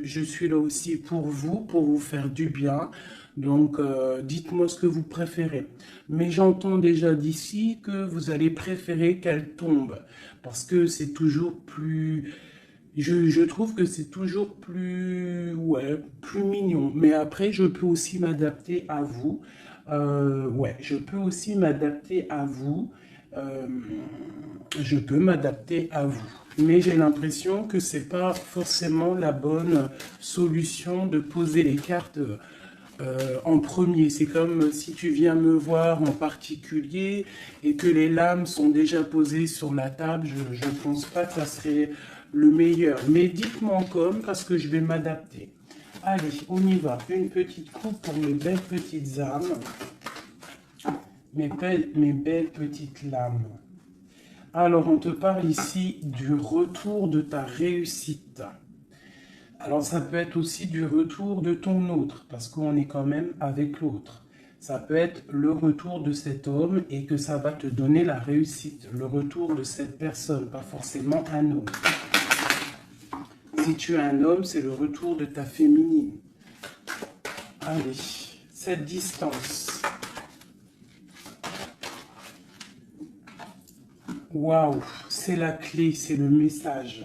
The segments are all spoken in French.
je suis là aussi pour vous faire du bien. Donc, dites-moi ce que vous préférez. Mais j'entends déjà d'ici que vous allez préférer qu'elle tombe. Parce que c'est toujours plus... je trouve que c'est toujours plus... Ouais, plus mignon. Mais après, je peux aussi m'adapter à vous. Ouais, je peux aussi m'adapter à vous. Euh, je peux m'adapter à vous. Mais j'ai l'impression que c'est pas forcément la bonne solution de poser les cartes en premier. C'est comme si tu viens me voir en particulier et que les lames sont déjà posées sur la table. Je ne pense pas que ça serait le meilleur. Mais dites-moi comme parce que je vais m'adapter. Allez, on y va. Une petite coupe pour mes belles petites âmes. Mes belles petites lames. Alors, on te parle ici du retour de ta réussite. Alors, ça peut être aussi du retour de ton autre, parce qu'on est quand même avec l'autre. Ça peut être le retour de cet homme et que ça va te donner la réussite. Le retour de cette personne, pas forcément un homme. Si tu es un homme, c'est le retour de ta féminine. Allez, cette distance. Waouh, c'est la clé, c'est le message.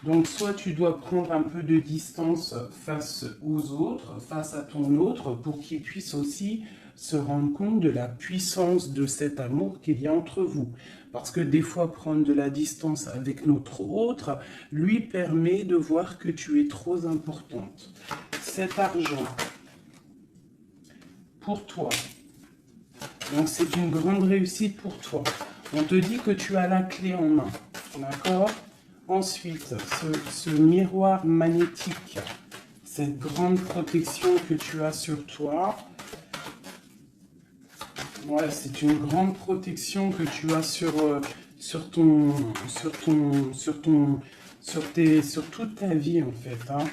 Donc, soit tu dois prendre un peu de distance face aux autres, face à ton autre, pour qu'il puisse aussi se rendre compte de la puissance de cet amour qu'il y a entre vous. Parce que des fois, prendre de la distance avec notre autre lui permet de voir que tu es trop importante. Cet argent, pour toi, donc c'est une grande réussite pour toi. On te dit que tu as la clé en main, d'accord? Ensuite, ce miroir magnétique, cette grande protection que tu as sur toi, ouais, c'est une grande protection que tu as sur toute ta vie en fait. Hein.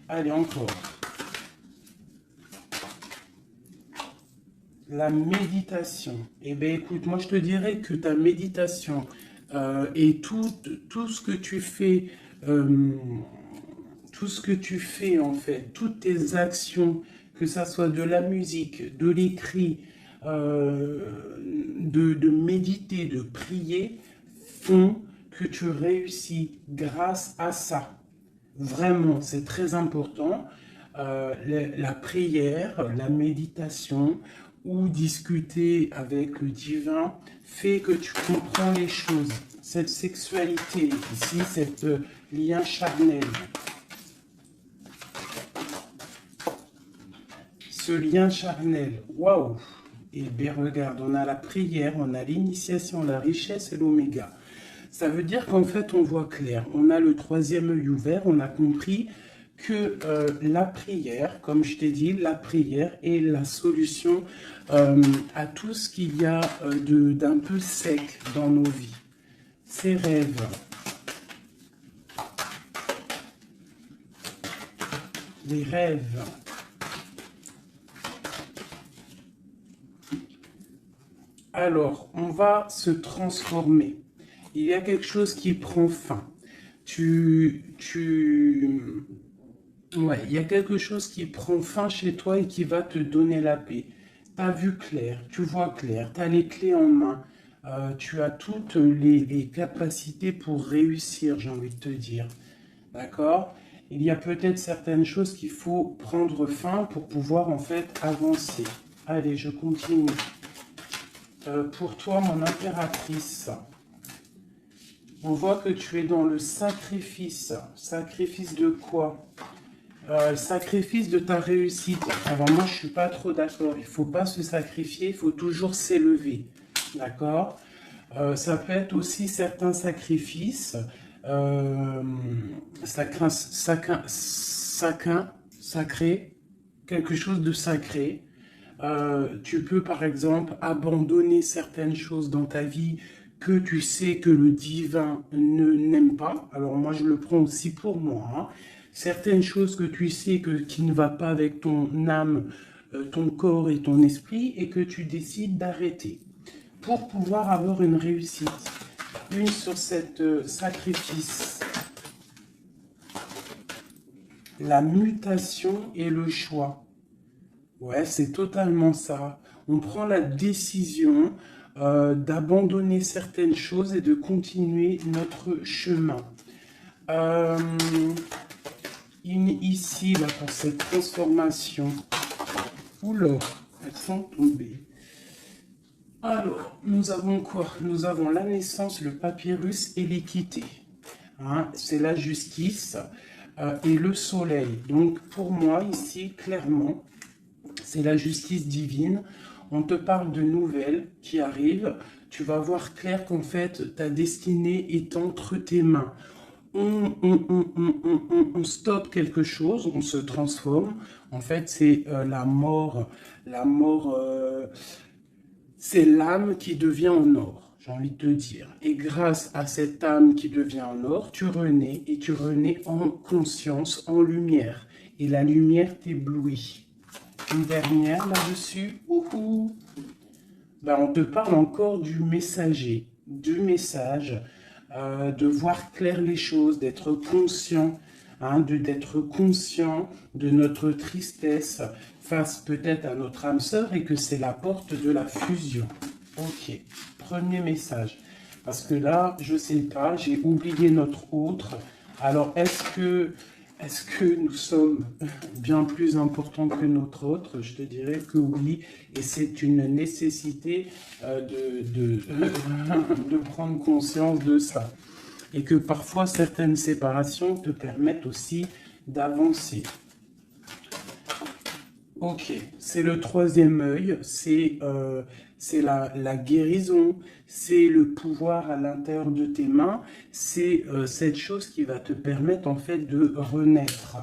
Allez, encore. La méditation. Eh bien, écoute, moi je te dirais que ta méditation et tout ce que tu fais, en fait, toutes tes actions, que ça soit de la musique, de l'écrit, de méditer, de prier, font que tu réussis grâce à ça. Vraiment, c'est très important. La prière, la méditation ou discuter avec le divin fait que tu comprends les choses. Cette sexualité ici, cet lien charnel. Ce lien charnel, waouh! Et bien regarde, on a la prière, on a l'initiation, la richesse et l'oméga. Ça veut dire qu'en fait, on voit clair. On a le troisième œil ouvert, on a compris que la prière, comme je t'ai dit, la prière est la solution à tout ce qu'il y a d'un peu sec dans nos vies. Ces rêves. Les rêves. Alors, on va se transformer. Il y a quelque chose qui prend fin. Ouais, il y a quelque chose qui prend fin chez toi et qui va te donner la paix. Tu as vu clair, tu vois clair, tu as les clés en main, tu as toutes les capacités pour réussir, j'ai envie de te dire. D'accord? Il y a peut-être certaines choses qu'il faut prendre fin pour pouvoir en fait avancer. Allez, je continue. Pour toi, mon impératrice, on voit que tu es dans le sacrifice. Sacrifice de quoi? Sacrifice de ta réussite. Alors moi, je ne suis pas trop d'accord. Il ne faut pas se sacrifier, il faut toujours s'élever. D'accord? Ça peut être aussi certains sacrifices. Sacré, quelque chose de sacré. Tu peux par exemple abandonner certaines choses dans ta vie que tu sais que le divin n'aime pas. Alors moi je le prends aussi pour moi. Hein. Certaines choses que tu sais qui ne va pas avec ton âme, ton corps et ton esprit et que tu décides d'arrêter pour pouvoir avoir une réussite. Une sur cette sacrifice. la mutation et le choix. Ouais, c'est totalement ça. On prend la décision d'abandonner certaines choses et de continuer notre chemin. Euh, Ici, là, pour cette transformation, oula, elles sont tombées. Alors, nous avons quoi? Nous avons la naissance, le papyrus et l'équité. Hein, c'est la justice et le soleil. Donc, pour moi, ici, clairement, c'est la justice divine. On te parle de nouvelles qui arrivent. Tu vas voir clair qu'en fait, ta destinée est entre tes mains. On stoppe quelque chose, on se transforme. En fait, c'est la mort. La mort, c'est l'âme qui devient en or, j'ai envie de te dire. Et grâce à cette âme qui devient en or, tu renais et tu renais en conscience, en lumière. Et la lumière t'éblouit. Une dernière là-dessus. Ben, on te parle encore du messager, du message, de voir clair les choses, d'être conscient, hein, d'être conscient de notre tristesse face peut-être à notre âme sœur et que c'est la porte de la fusion. Ok, premier message. Parce que là, je sais pas, j'ai oublié notre autre. Alors, est-ce que nous sommes bien plus importants que notre autre? Je te dirais que oui, et c'est une nécessité de prendre conscience de ça. Et que parfois, certaines séparations te permettent aussi d'avancer. Ok, c'est le troisième œil, c'est la guérison, c'est le pouvoir à l'intérieur de tes mains, c'est cette chose qui va te permettre en fait de renaître.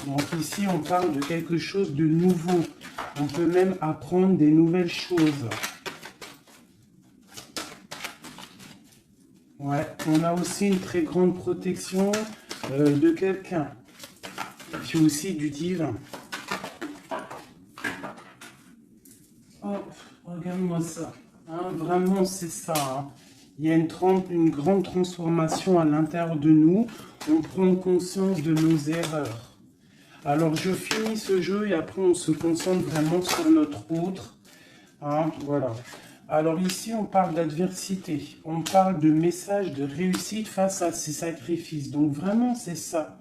Donc ici, on parle de quelque chose de nouveau. On peut même apprendre des nouvelles choses. Ouais, on a aussi une très grande protection de quelqu'un. Et puis aussi du divin. Oh, regarde-moi ça. Hein, vraiment, c'est ça. Hein. Il y a une grande transformation à l'intérieur de nous. On prend conscience de nos erreurs. Alors, je finis ce jeu et après, on se concentre vraiment sur notre autre. Hein, voilà. Alors ici, on parle d'adversité. On parle de message de réussite face à ces sacrifices. Donc, vraiment, c'est ça.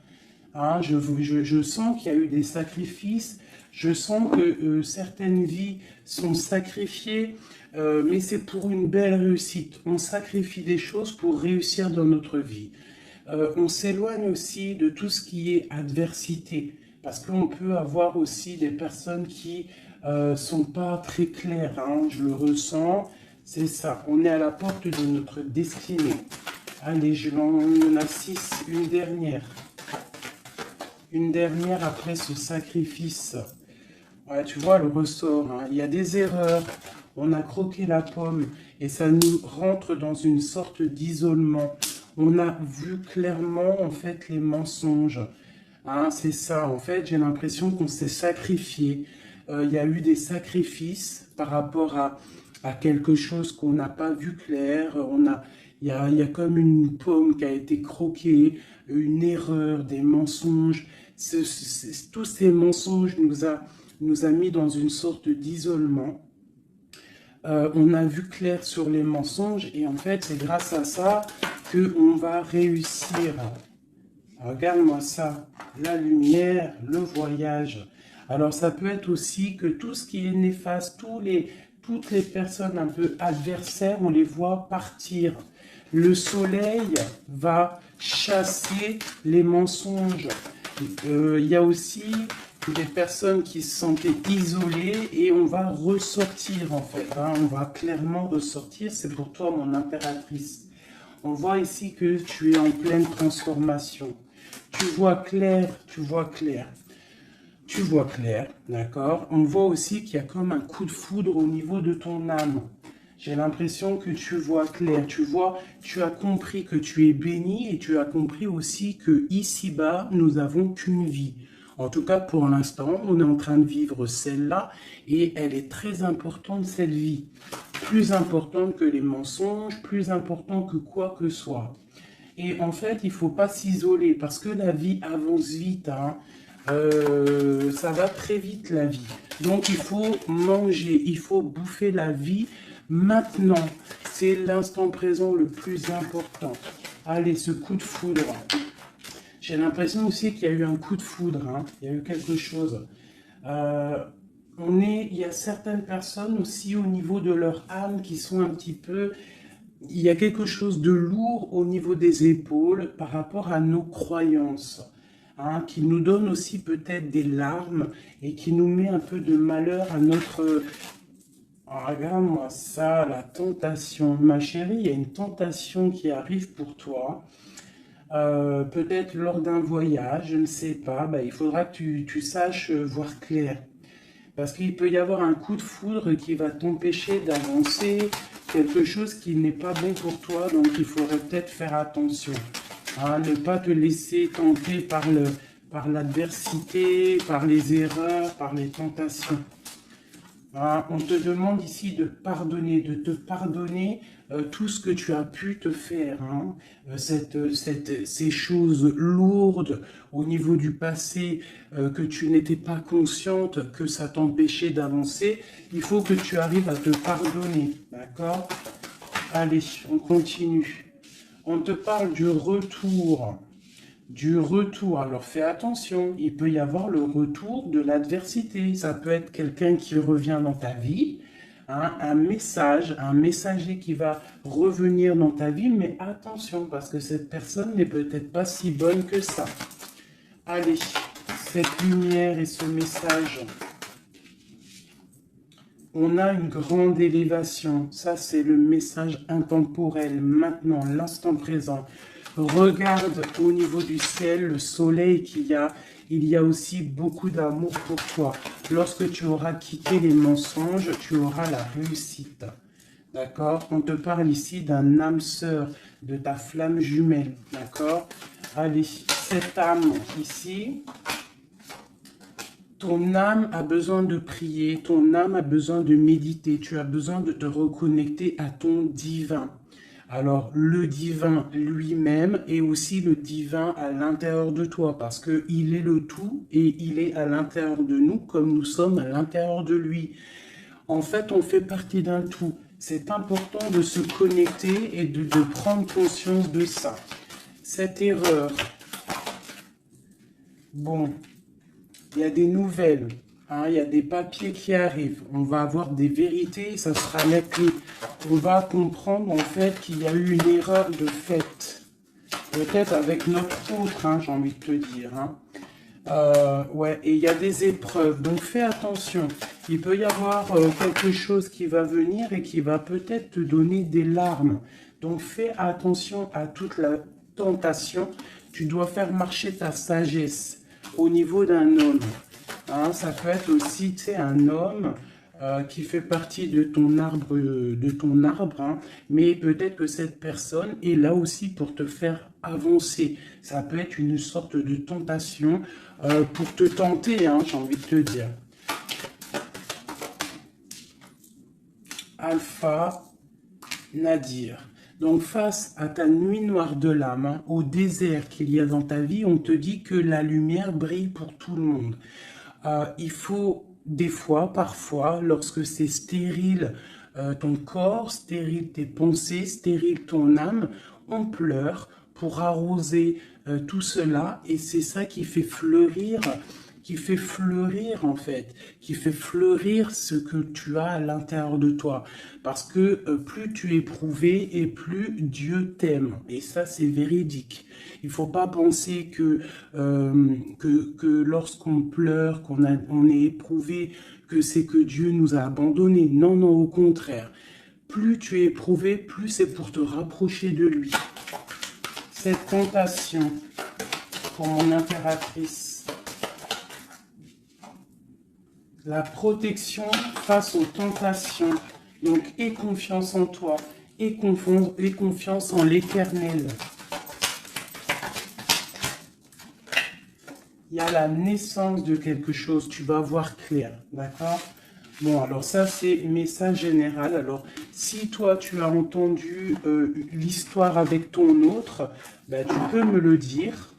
Hein, je sens qu'il y a eu des sacrifices. Je sens que certaines vies sont sacrifiées, mais c'est pour une belle réussite. On sacrifie des choses pour réussir dans notre vie. On s'éloigne aussi de tout ce qui est adversité, parce qu'on peut avoir aussi des personnes qui sont pas très claires. Hein, je le ressens, c'est ça. On est à la porte de notre destinée. Allez, on en a 6, une dernière. Une dernière après ce sacrifice. Ouais, tu vois le ressort, hein. Il y a des erreurs, on a croqué la pomme et ça nous rentre dans une sorte d'isolement. On a vu clairement en fait les mensonges. Hein, c'est ça, en fait, j'ai l'impression qu'on s'est sacrifié. Il y a eu des sacrifices par rapport à quelque chose qu'on n'a pas vu clair. Il y a comme une pomme qui a été croquée, une erreur, des mensonges. Tous ces mensonges nous a mis dans une sorte d'isolement. On a vu clair sur les mensonges et en fait, c'est grâce à ça qu'on va réussir. Regarde-moi ça, la lumière, le voyage. Alors, ça peut être aussi que tout ce qui est néfaste, toutes les personnes un peu adversaires, on les voit partir. Le soleil va chasser les mensonges. Il y a aussi des personnes qui se sentaient isolées et on va ressortir en fait. Hein, on va clairement ressortir. C'est pour toi, mon impératrice. On voit ici que tu es en pleine transformation. Tu vois clair, tu vois clair. Tu vois clair, d'accord? On voit aussi qu'il y a comme un coup de foudre au niveau de ton âme. J'ai l'impression que tu vois clair, tu as compris que tu es béni et tu as compris aussi que ici-bas, nous n'avons qu'une vie. En tout cas, pour l'instant, on est en train de vivre celle-là et elle est très importante, cette vie. Plus importante que les mensonges, plus importante que quoi que ce soit. Et en fait, il faut pas s'isoler parce que la vie avance vite, hein. Ça va très vite la vie. Donc il faut manger, il faut bouffer la vie maintenant. C'est l'instant présent le plus important. Allez, ce coup de foudre. J'ai l'impression aussi qu'il y a eu un coup de foudre, hein. Il y a eu quelque chose. Il y a certaines personnes aussi au niveau de leur âme qui sont un petit peu... Il y a quelque chose de lourd au niveau des épaules par rapport à nos croyances, hein, qui nous donne aussi peut-être des larmes et qui nous met un peu de malheur à notre... Oh, regarde-moi ça, la tentation. Ma chérie, il y a une tentation qui arrive pour toi. Peut-être lors d'un voyage, je ne sais pas. Ben, il faudra que tu saches voir clair. Parce qu'il peut y avoir un coup de foudre qui va t'empêcher d'avancer, quelque chose qui n'est pas bon pour toi, donc il faudrait peut-être faire attention. Hein, ne pas te laisser tenter par l'adversité, par les erreurs, par les tentations. Hein, on te demande ici de te pardonner tout ce que tu as pu te faire, hein, ces choses lourdes au niveau du passé que tu n'étais pas consciente, que ça t'empêchait d'avancer. Il faut que tu arrives à te pardonner, d'accord? Allez, on continue. On te parle du retour. Du retour. Alors fais attention, il peut y avoir le retour de l'adversité. Ça peut être quelqu'un qui revient dans ta vie, hein, un messager qui va revenir dans ta vie, mais attention, parce que cette personne n'est peut-être pas si bonne que ça. Allez, cette lumière et ce message. On a une grande élévation. Ça, c'est le message intemporel, maintenant, l'instant présent. Regarde au niveau du ciel, le soleil qu'il y a. Il y a aussi beaucoup d'amour pour toi. Lorsque tu auras quitté les mensonges, tu auras la réussite. D'accord? On te parle ici d'un âme sœur, de ta flamme jumelle. D'accord? Allez, cette âme ici... Ton âme a besoin de prier, ton âme a besoin de méditer, tu as besoin de te reconnecter à ton divin. Alors, le divin lui-même est aussi le divin à l'intérieur de toi, parce qu'il est le tout et il est à l'intérieur de nous comme nous sommes à l'intérieur de lui. En fait, on fait partie d'un tout. C'est important de se connecter et de prendre conscience de ça. Cette erreur, bon... Il y a des nouvelles, hein, il y a des papiers qui arrivent. On va avoir des vérités, ça sera la clé. On va comprendre en fait qu'il y a eu une erreur de fait. Peut-être avec notre autre, hein, j'ai envie de te dire. Hein. Ouais, et il y a des épreuves, donc fais attention. Il peut y avoir quelque chose qui va venir et qui va peut-être te donner des larmes. Donc fais attention à toute la tentation. Tu dois faire marcher ta sagesse. Au niveau d'un homme, hein, ça peut être aussi, tu sais, un homme qui fait partie de ton arbre, hein, mais peut-être que cette personne est là aussi pour te faire avancer. Ça peut être une sorte de tentation pour te tenter, hein, j'ai envie de te dire. Alpha Nadir. Donc face à ta nuit noire de l'âme, hein, au désert qu'il y a dans ta vie, on te dit que la lumière brille pour tout le monde. Il faut des fois, parfois, lorsque c'est stérile ton corps, stérile tes pensées, stérile ton âme, on pleure pour arroser tout cela et c'est ça qui fait fleurir en fait, qui fait fleurir ce que tu as à l'intérieur de toi. Parce que plus tu es éprouvé et plus Dieu t'aime. Et ça, c'est véridique. Il ne faut pas penser que lorsqu'on pleure, on est éprouvé, que c'est que Dieu nous a abandonnés. Non, non, au contraire. Plus tu es éprouvé, plus c'est pour te rapprocher de lui. Cette tentation pour mon impératrice. La protection face aux tentations. Donc, aie confiance en toi. Aie confiance en l'Éternel. Il y a la naissance de quelque chose. Tu vas voir clair. D'accord? Bon, alors ça, c'est message général. Alors, Si toi, tu as entendu l'histoire avec ton autre, ben, tu peux me le dire.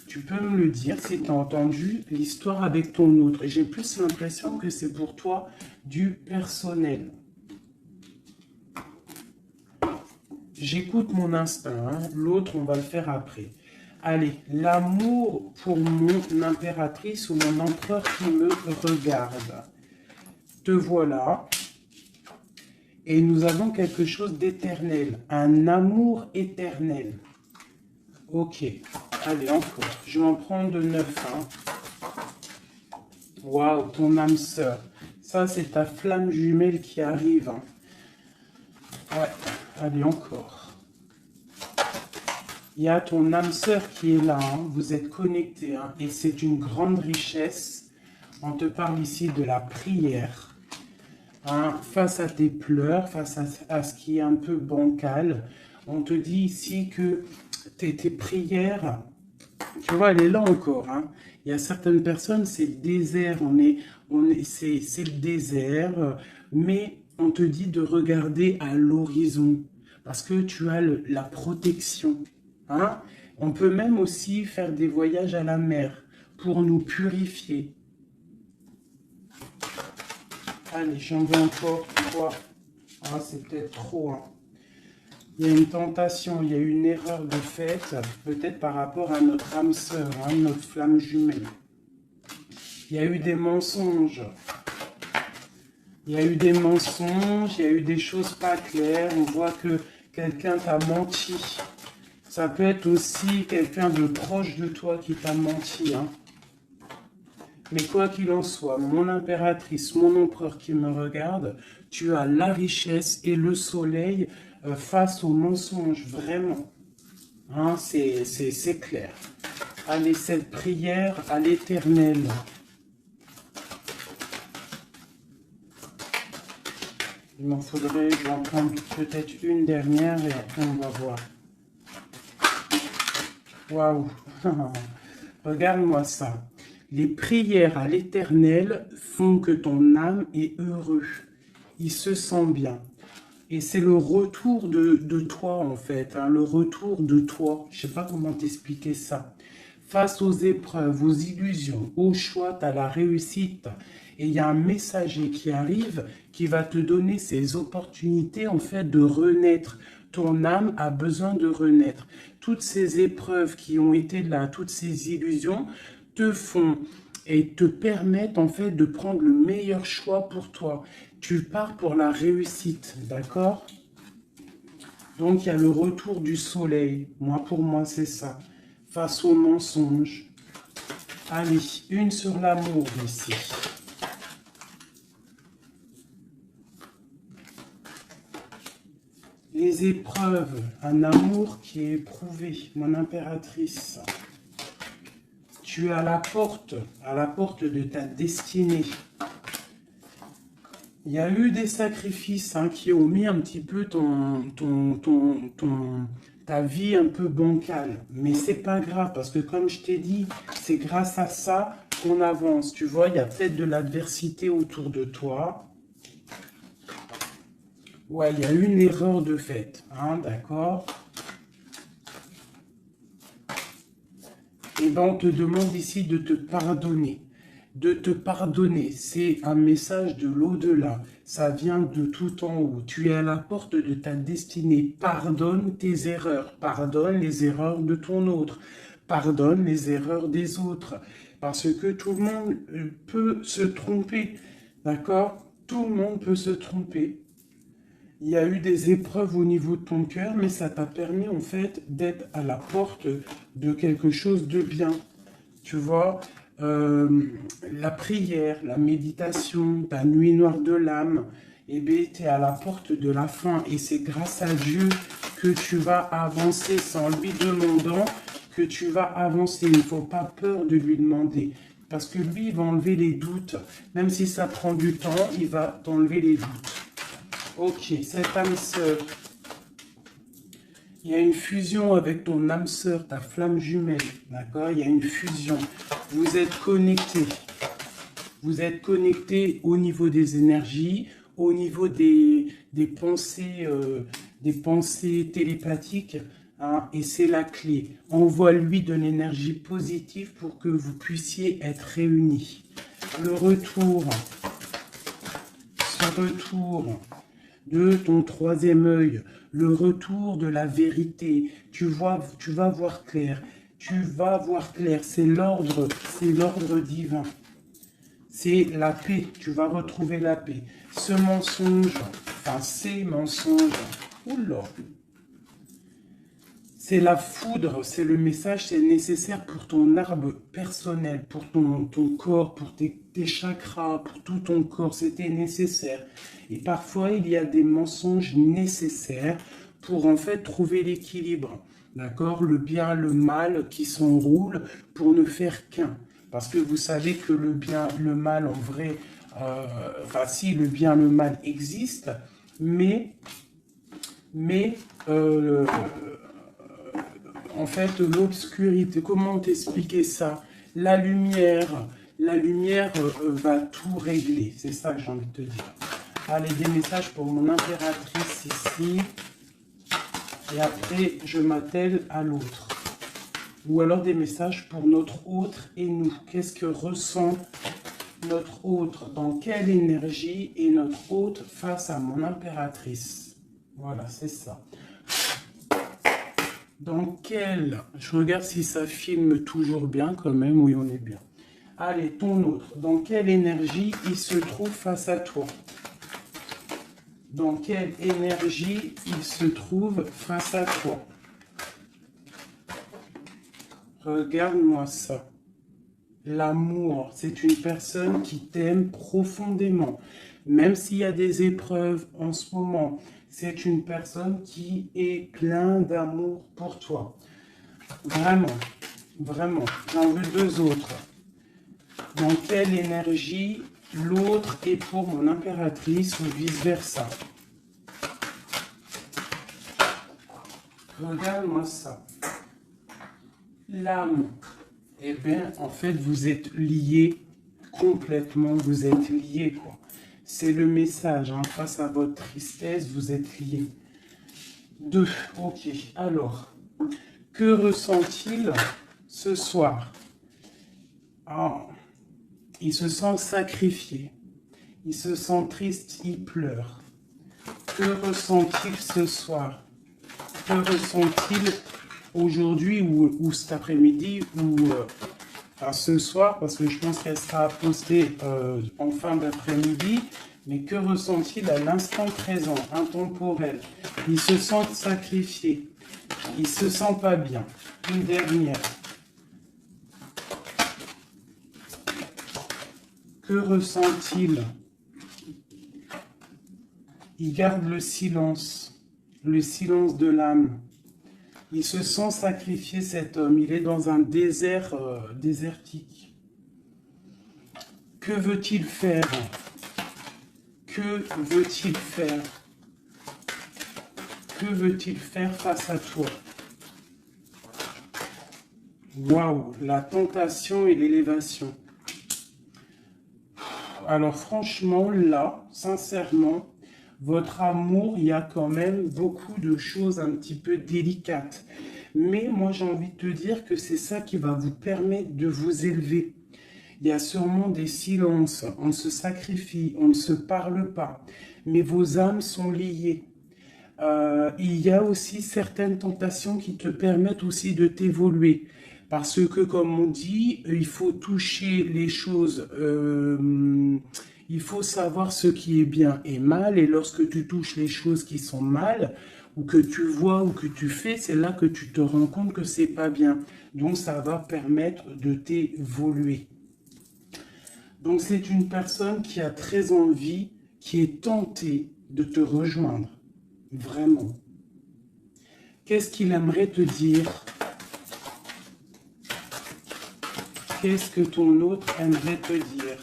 Tu peux me le dire si tu as entendu l'histoire avec ton autre. J'ai plus l'impression que c'est pour toi du personnel. J'écoute mon instinct, hein. L'autre, on va le faire après. Allez, l'amour pour mon impératrice ou mon empereur qui me regarde. Te voilà. Et nous avons quelque chose d'éternel, un amour éternel. Ok, allez, encore. Je vais en prendre de 9. Hein. Waouh, ton âme sœur. Ça, c'est ta flamme jumelle qui arrive. Hein. Ouais, allez, encore. Il y a ton âme sœur qui est là. Hein. Vous êtes connectés. Hein. Et c'est une grande richesse. On te parle ici de la prière. Hein, face à tes pleurs, face à ce qui est un peu bancal, on te dit ici que tes prières, tu vois, elle est là encore. Hein. Il y a certaines personnes, c'est le désert, c'est le désert, mais on te dit de regarder à l'horizon, parce que tu as la protection. Hein. On peut même aussi faire des voyages à la mer pour nous purifier. Allez, j'en veux encore 3. Ah, c'est peut-être trop. Hein. Il y a une tentation, il y a une erreur de fait, peut-être par rapport à notre âme sœur, hein, notre flamme jumelle. Il y a eu des mensonges. Il y a eu des mensonges, il y a eu des choses pas claires. On voit que quelqu'un t'a menti. Ça peut être aussi quelqu'un de proche de toi qui t'a menti. Hein. Mais quoi qu'il en soit, mon impératrice, mon empereur qui me regarde, tu as la richesse et le soleil face aux mensonges, vraiment. Hein, c'est clair. Allez, cette prière à l'Éternel. Il m'en faudrait, je vais en prendre peut-être une dernière et après on va voir. Waouh. Regarde-moi ça. Les prières à l'Éternel font que ton âme est heureux. Il se sent bien. Et c'est le retour de toi, en fait. Hein, le retour de toi. Je ne sais pas comment t'expliquer ça. Face aux épreuves, aux illusions, au choix, tu as la réussite. Et il y a un messager qui arrive qui va te donner ces opportunités, en fait, de renaître. Ton âme a besoin de renaître. Toutes ces épreuves qui ont été là, toutes ces illusions, te font et te permettent en fait de prendre le meilleur choix pour toi. Tu pars pour la réussite, d'accord? Donc il y a le retour du soleil. Pour moi, c'est ça. Face aux mensonges. Allez, une sur l'amour ici. Les épreuves, un amour qui est éprouvé, mon impératrice. Tu es à la porte de ta destinée. Il y a eu des sacrifices qui ont mis un petit peu ta vie un peu bancale. Mais c'est pas grave, parce que comme je t'ai dit, c'est grâce à ça qu'on avance. Tu vois, il y a peut-être de l'adversité autour de toi. Ouais, il y a eu une erreur de fait, d'accord? Et bien, on te demande ici de te pardonner. De te pardonner, c'est un message de l'au-delà. Ça vient de tout en haut. Tu es à la porte de ta destinée. Pardonne tes erreurs. Pardonne les erreurs de ton autre. Pardonne les erreurs des autres. Parce que tout le monde peut se tromper. D'accord? Tout le monde peut se tromper. Il y a eu des épreuves au niveau de ton cœur, mais ça t'a permis en fait d'être à la porte de quelque chose de bien. Tu vois, la prière, la méditation, ta nuit noire de l'âme, eh bien, tu es à la porte de la fin. Et c'est grâce à Dieu que tu vas avancer, sans lui demandant que tu vas avancer. Il ne faut pas peur de lui demander. Parce que lui, il va enlever les doutes. Même si ça prend du temps, il va t'enlever les doutes. Ok, cette âme sœur, il y a une fusion avec ton âme sœur, ta flamme jumelle, d'accord? Il y a une fusion. Vous êtes connectés. Vous êtes connectés au niveau des énergies, au niveau des des pensées télépathiques, hein, et c'est la clé. Envoie-lui de l'énergie positive pour que vous puissiez être réunis. Le retour de ton troisième œil, le retour de la vérité. Tu vas voir clair. Tu vas voir clair. C'est l'ordre divin. C'est la paix. Tu vas retrouver la paix. Ce mensonge, enfin ces mensonges, oula, c'est la foudre, c'est le message, c'est nécessaire pour ton arbre personnel, pour ton corps, pour tes chakras, pour tout ton corps, c'était nécessaire. Et parfois, il y a des mensonges nécessaires pour en fait trouver l'équilibre. D'accord? Le bien, le mal qui s'enroulent pour ne faire qu'un. Parce que vous savez que le bien, le mal en vrai, enfin si le bien, le mal existe, mais en fait, l'obscurité, comment t'expliquer ça? La lumière va tout régler. C'est ça que j'ai envie de te dire. Allez, des messages pour mon impératrice ici. Et après, je m'attelle à l'autre. Ou alors des messages pour notre autre et nous. Qu'est-ce que ressent notre autre? Dans quelle énergie est notre autre face à mon impératrice? Voilà, c'est ça. Dans quel... Je regarde si ça filme toujours bien quand même. Oui, on est bien. Allez, ton autre. Dans quelle énergie il se trouve face à toi? Dans quelle énergie il se trouve face à toi? Regarde-moi ça. L'amour, c'est une personne qui t'aime profondément. Même s'il y a des épreuves en ce moment, c'est une personne qui est pleine d'amour pour toi. Vraiment, vraiment. J'en veux deux autres. Dans quelle énergie l'autre est pour mon impératrice ou vice-versa? Regarde-moi ça. L'âme. Eh bien, en fait, vous êtes liés complètement. Vous êtes liés, quoi. C'est le message. Hein. Face à votre tristesse, vous êtes liés. 2. Ok. Alors, que ressent-il ce soir? Ah, il se sent sacrifié. Il se sent triste. Il pleure. Que ressent-il ce soir? Que ressent-il aujourd'hui ou cet après-midi ou enfin, ce soir, parce que je pense qu'elle sera postée en fin d'après-midi, mais que ressent-il à l'instant présent, intemporel? Il se sent sacrifié, il se sent pas bien. Une dernière. Que ressent-il? Il garde le silence de l'âme. Il se sent sacrifié, cet homme. Il est dans un désert désertique. Que veut-il faire? Que veut-il faire? Que veut-il faire face à toi? Waouh, la tentation et l'élévation. Alors franchement, là, sincèrement, votre amour, il y a quand même beaucoup de choses un petit peu délicates. Mais moi, j'ai envie de te dire que c'est ça qui va vous permettre de vous élever. Il y a sûrement des silences, on se sacrifie, on ne se parle pas, mais vos âmes sont liées. Il y a aussi certaines tentations qui te permettent aussi de t'évoluer. Parce que, comme on dit, il faut toucher les choses, il faut savoir ce qui est bien et mal. Et lorsque tu touches les choses qui sont mal, ou que tu vois, ou que tu fais, c'est là que tu te rends compte que c'est pas bien. Donc, ça va permettre de t'évoluer. Donc, c'est une personne qui a très envie, qui est tentée de te rejoindre. Vraiment. Qu'est-ce qu'il aimerait te dire? Qu'est-ce que ton autre aimerait te dire?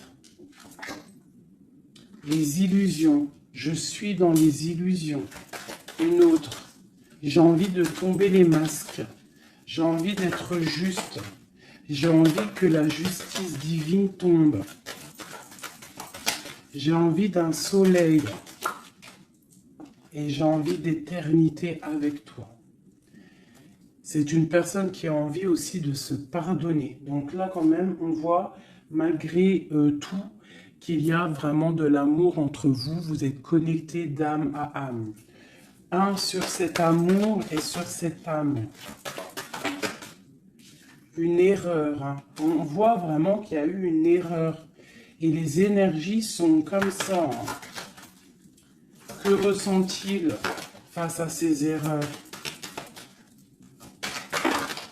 Les illusions. Je suis dans les illusions. Une autre. J'ai envie de tomber les masques. J'ai envie d'être juste. J'ai envie que la justice divine tombe. J'ai envie d'un soleil. et j'ai envie d'éternité avec toi. C'est une personne qui a envie aussi de se pardonner. Donc là, quand même, on voit, malgré tout, qu'il y a vraiment de l'amour entre vous. Vous êtes connectés d'âme à âme. Un sur cet amour et sur cette âme. Une erreur. Hein. On voit vraiment qu'il y a eu une erreur. Et les énergies sont comme ça. Hein. Que ressent-il face à ces erreurs?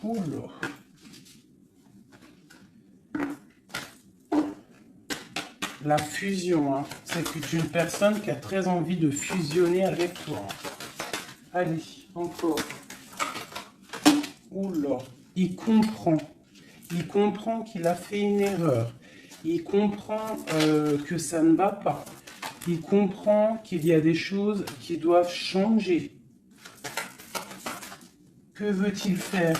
Oula. La fusion, hein. C'est une personne qui a très envie de fusionner avec toi. Allez, encore. Oula. Il comprend. Il comprend qu'il a fait une erreur. Il comprend que ça ne va pas. Il comprend qu'il y a des choses qui doivent changer. Que veut-il faire?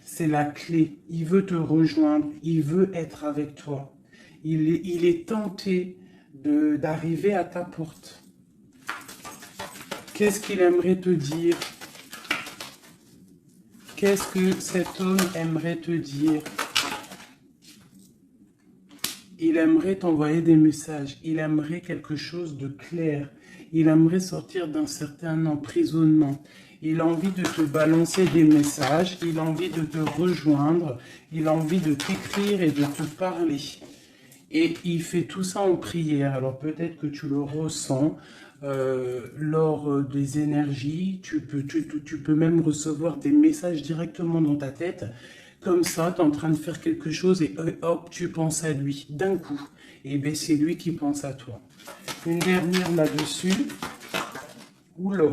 C'est la clé. Il veut te rejoindre. Il veut être avec toi. Il est tenté d'arriver à ta porte. Qu'est-ce qu'il aimerait te dire? Qu'est-ce que cet homme aimerait te dire? Il aimerait t'envoyer des messages. Il aimerait quelque chose de clair. Il aimerait sortir d'un certain emprisonnement. Il a envie de te balancer des messages. Il a envie de te rejoindre. Il a envie de t'écrire et de te parler. Et il fait tout ça en prière. Alors peut-être que tu le ressens lors des énergies. Tu peux même recevoir des messages directement dans ta tête. Comme ça, tu es en train de faire quelque chose et hop, tu penses à lui d'un coup. Et bien, c'est lui qui pense à toi. Une dernière là-dessus. Oula,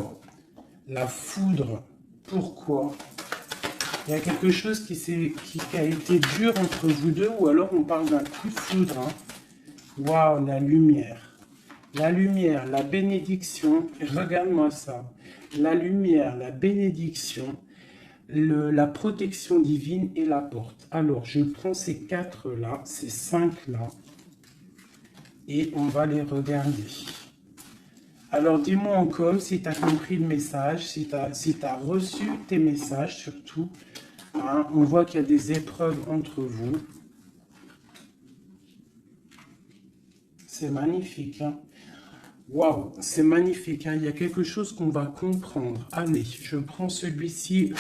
la foudre. Pourquoi? Il y a quelque chose qui a été dur entre vous deux, ou alors on parle d'un coup de foudre. Hein. Waouh, la lumière. La lumière, la bénédiction. Regarde-moi ça. La lumière, la bénédiction. La protection divine et la porte. Alors, je prends ces 4 là, ces 5 là, et on va les regarder. Alors, dis-moi en com si tu as compris le message, si tu as reçu tes messages surtout. Hein, on voit qu'il y a des épreuves entre vous. C'est magnifique. Hein. Waouh, c'est magnifique. Hein. Il y a quelque chose qu'on va comprendre. Allez, je prends celui-ci.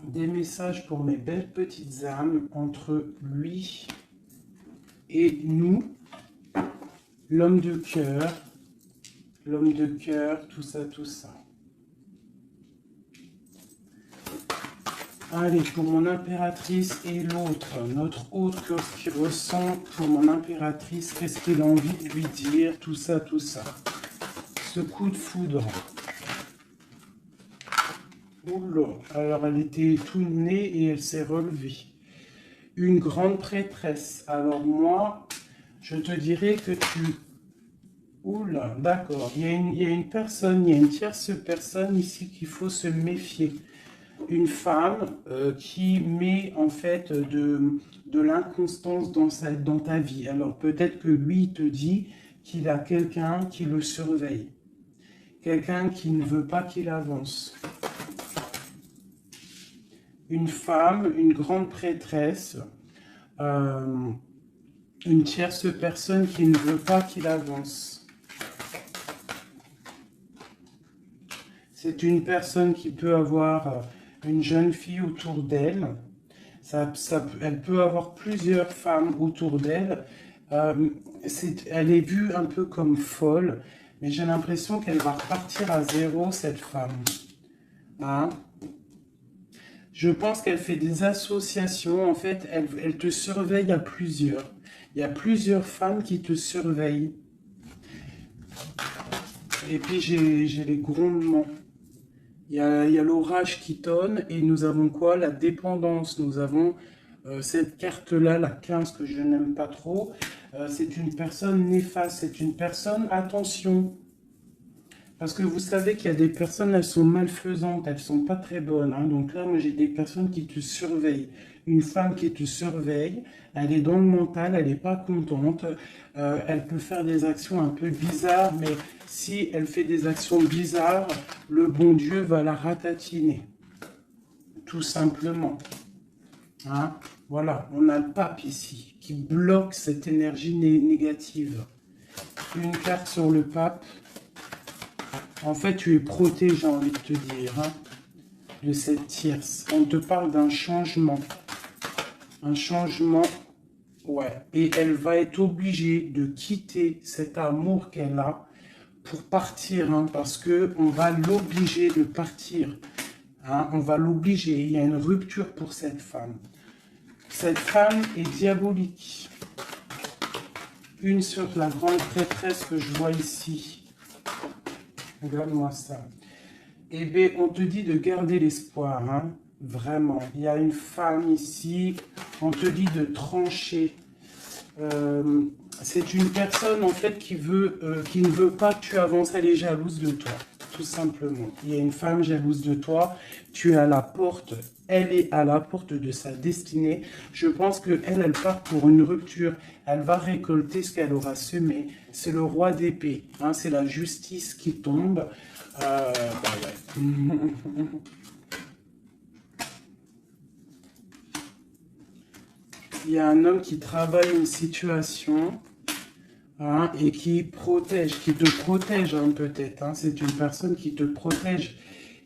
Des messages pour mes belles petites âmes entre lui et nous, l'homme de cœur, tout ça, tout ça. Allez, pour mon impératrice et l'autre, notre autre qui ressent pour mon impératrice, qu'est-ce qu'il a envie de lui dire, tout ça, tout ça. Ce coup de foudre. Oula, alors elle était tout née et elle s'est relevée. Une grande prêtresse. Alors moi, je te dirais que tu... Oula, d'accord. Il y a une personne, il y a une tierce personne ici qu'il faut se méfier. Une femme qui met en fait de l'inconstance dans ta vie. Alors peut-être que lui il te dit qu'il a quelqu'un qui le surveille. Quelqu'un qui ne veut pas qu'il avance. Une femme, une grande prêtresse, une tierce personne qui ne veut pas qu'il avance. C'est une personne qui peut avoir une jeune fille autour d'elle. Elle peut avoir plusieurs femmes autour d'elle. Elle est vue un peu comme folle, mais j'ai l'impression qu'elle va repartir à zéro, cette femme. Hein? Je pense qu'elle fait des associations. En fait, elle te surveille à plusieurs. Il y a plusieurs femmes qui te surveillent. Et puis, j'ai les grondements. Il y a l'orage qui tonne. Et nous avons quoi? La dépendance. Nous avons cette carte-là, la 15, que je n'aime pas trop. C'est une personne néfaste. C'est une personne, attention. Parce que vous savez qu'il y a des personnes, elles sont malfaisantes, elles sont pas très bonnes, hein. Donc là, moi, j'ai des personnes qui te surveillent. Une femme qui te surveille, elle est dans le mental, elle n'est pas contente. Elle peut faire des actions un peu bizarres, mais si elle fait des actions bizarres, le bon Dieu va la ratatiner. Tout simplement. Hein? Voilà, on a le pape ici qui bloque cette énergie négative. Une carte sur le pape. En fait, tu es protégé, j'ai envie de te dire, hein, de cette tierce. On te parle d'un changement. Un changement, ouais. Et elle va être obligée de quitter cet amour qu'elle a pour partir, hein, parce qu'on va l'obliger de partir. Hein, on va l'obliger. Il y a une rupture pour cette femme. Cette femme est diabolique. Une sur la grande prêtresse que je vois ici. Regarde-moi ça. Eh bien, on te dit de garder l'espoir, hein. Vraiment. Il y a une femme ici. On te dit de trancher. C'est une personne, en fait, qui ne veut pas que tu avances. Elle est jalouse de toi, tout simplement. Il y a une femme jalouse de toi. Tu es à la porte. Elle est à la porte de sa destinée. Je pense qu'elle, elle part pour une rupture. Elle va récolter ce qu'elle aura semé. C'est le roi d'épée. Hein, c'est la justice qui tombe. Bah ouais. Il y a un homme qui travaille une situation, hein, et qui te protège, hein, peut-être. Hein. C'est une personne qui te protège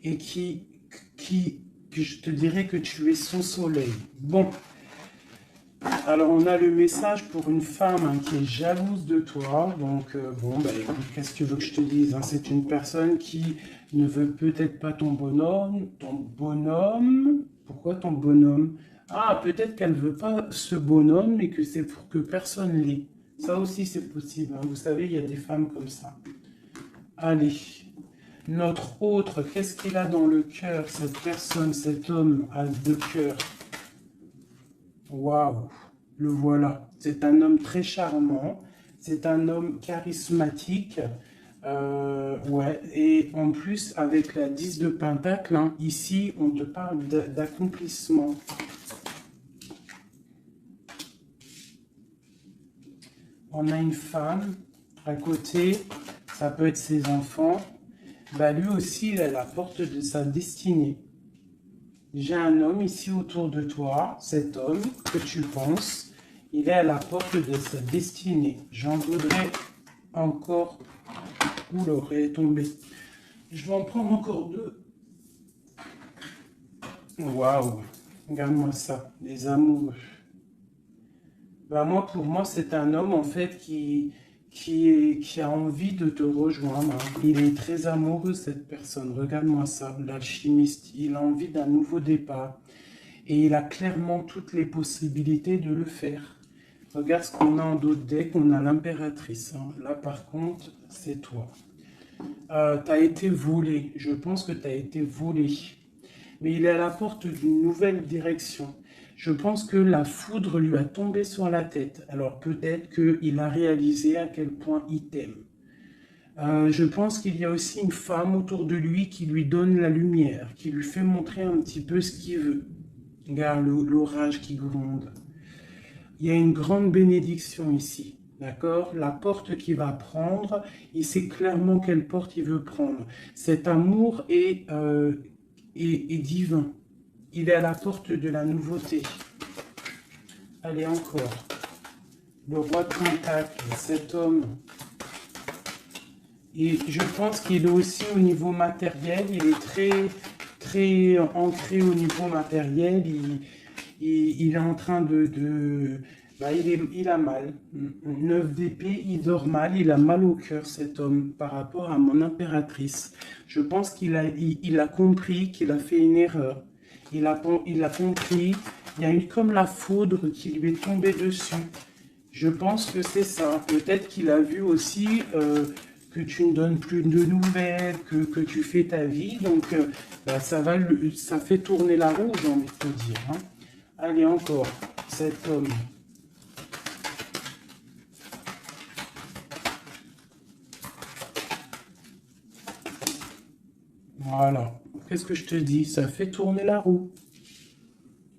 et que je te dirais que tu es son soleil. Bon, alors on a le message pour une femme, hein, qui est jalouse de toi. Donc, bon, bah, écoute, qu'est-ce que tu veux que je te dise, hein? C'est une personne qui ne veut peut-être pas ton bonhomme. Ton bonhomme? Pourquoi ton bonhomme? Ah, peut-être qu'elle ne veut pas ce bonhomme et que c'est pour que personne l'ait. Ça aussi, c'est possible, hein. Vous savez, il y a des femmes comme ça. Allez. Notre autre, qu'est-ce qu'il a dans le cœur, cette personne, cet homme a deux cœurs. Waouh, le voilà. C'est un homme très charmant, c'est un homme charismatique. Ouais, et en plus, avec la 10 de Pentacle, hein, ici, on te parle d'accomplissement. On a une femme à côté, ça peut être ses enfants. Bah, lui aussi, il est à la porte de sa destinée. J'ai un homme ici autour de toi. Cet homme que tu penses, il est à la porte de sa destinée. J'en voudrais encore. Oula, elle est tombée. Je vais en prendre encore deux. Waouh, regarde-moi ça, les amoureux. Bah, pour moi, c'est un homme en fait qui a envie de te rejoindre. Hein. Il est très amoureux, cette personne. Regarde-moi ça, l'alchimiste. Il a envie d'un nouveau départ. Et il a clairement toutes les possibilités de le faire. Regarde ce qu'on a en d'autres decks. On a l'impératrice. Hein. Là, par contre, c'est toi. Tu as été volé. Je pense que tu as été volé. Mais il est à la porte d'une nouvelle direction. Je pense que la foudre lui a tombé sur la tête. Alors peut-être qu'il a réalisé à quel point il t'aime. Je pense qu'il y a aussi une femme autour de lui qui lui donne la lumière, qui lui fait montrer un petit peu ce qu'il veut. Regarde l'orage qui gronde. Il y a une grande bénédiction ici. D'accord? La porte qu'il va prendre, il sait clairement quelle porte il veut prendre. Cet amour est divin. Il est à la porte de la nouveauté. Allez, encore. Le roi de Pentacle, cet homme. Et je pense qu'il est aussi au niveau matériel. Il est très ancré au niveau matériel. Il est en train bah, il a mal. 9 d'épée, il dort mal. Il a mal au cœur, cet homme, par rapport à mon impératrice. Je pense qu'il a compris qu'il a fait une erreur. Il a compris. Il y a eu comme la foudre qui lui est tombée dessus. Je pense que c'est ça. Peut-être qu'il a vu aussi que tu ne donnes plus de nouvelles, que tu fais ta vie. Donc, bah, ça fait tourner la roue, j'ai envie de te dire. Hein. Allez, encore, cet homme. Voilà. Qu'est-ce que je te dis? Ça fait tourner la roue.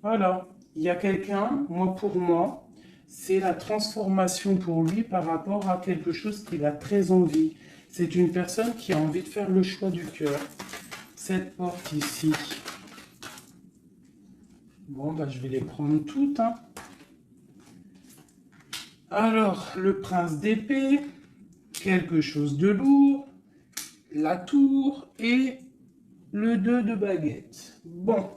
Voilà. Il y a quelqu'un, moi pour moi, c'est la transformation pour lui par rapport à quelque chose qu'il a très envie. C'est une personne qui a envie de faire le choix du cœur. Cette porte ici. Bon, bah, je vais les prendre toutes, hein. Alors, le prince d'épée, quelque chose de lourd, la tour et le 2 de baguette. Bon,